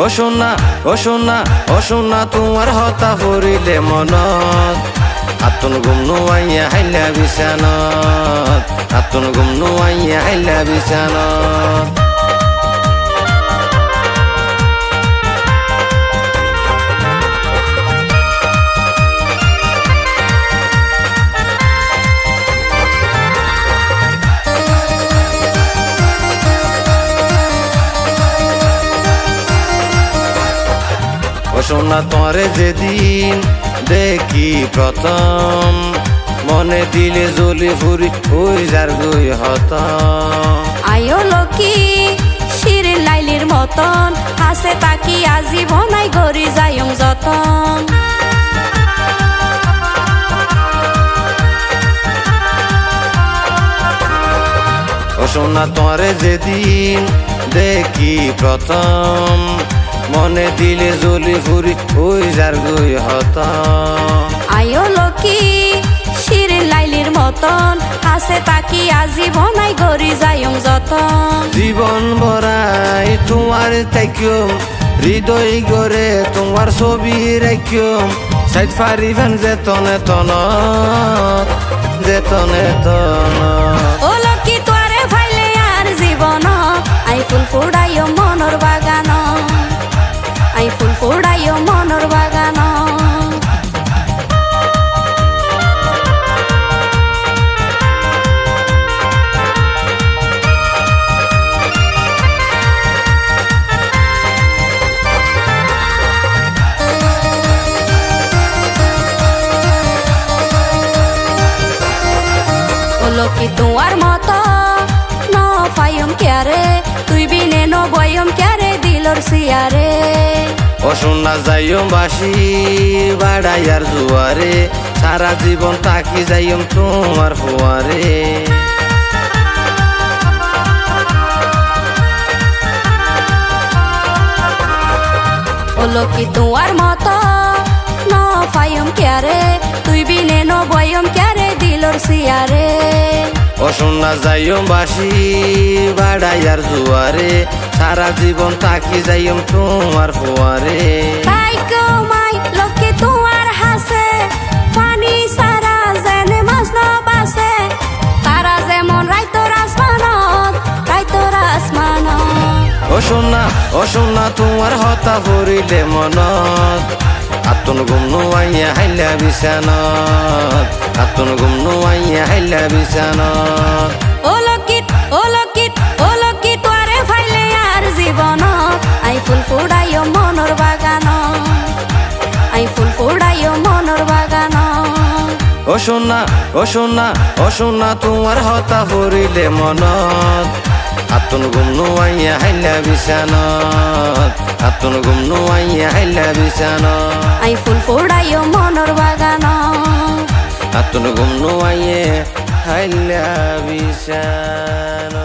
ও সোনা তোমার হতা ফুরিলে মনত আতুন গুম নুয়াইয়া হাইলা বিছানত আতুন গুম নুয়াইয়া হাইলা বিছানত ও সোনা তোরে যেদিন দেখি প্রথম মনে দিলে জ্বলি ফুরি ওই যার গুই হতম আয়ো লকি শিরিন লাইলির মতন হাসে তাকি আজীবনাই গরি যায়ং যতন ও সোনা তোরে যেদিন দেখি প্রথম মনে দিলে জ্বলি ফুরি ওই যার গুই হতম আয়ো লকি শিরিন লাইলির মতন হাসে তাকি আজীবনাই গরি যায়ং যতন জীবন ভরাই তোমার তাইকিম হৃদয় গড়ে তোমার ছবি রাখিম সাইড ফারিবেন যেতনে তনত ও লকি তোরে ভাইলে আর জীবন আই ফুল ফুড়াইও মনর বাগান আই ফুল ফুড়াইও মনর বাগান লকি তোমার মত ন পাইম ক্যারে তুই বিনে ন বয়ম ক্যারে দিলর সিয়ারে ও সোনা যাইম বাসি বাড়াইয়ার জুয়ারে সারা জীবন তাকি যাইম তোমার ফুয়ারে ও লকি তোমার মত ন পাইম ক্যারে তুই বিনে ন বয়ম ক্যারে দিলর সিয়ারে ও সোনা যাইম বাসি বাড়াইয়ার জুয়ারে সারা জীবন তাকি যাইম তোমার ফুয়ারে তাই কমাই লকি তোমার হাসে পানি সারা জেনে মাছ ন বাসে তারা যেমন রাইতর আসমানত ও সোনা তোমার হতা ফুরিলে মনত আতুন গুম নুয়াইয়া হাইলা বিছানত আতুন গুম নুয়াইয়া হাইলা বিছানত ও লকি তোরে ফাইলে আর জীবন আই ফুল ফুড়াইও মনর বাগান আই ফুল ফুড়াইও মনর বাগান ও সোনা তোমার হতা ফুরিলে মনত আতুন গুম নুয়াইয়া হাইলা বিছানত আতুন গুম নুয়াইয়া হাইলা বিছানত আই ফুল ফুড়াইও মনর বাগান আতুন গুম নুয়াইয়া হাইলা বিছানত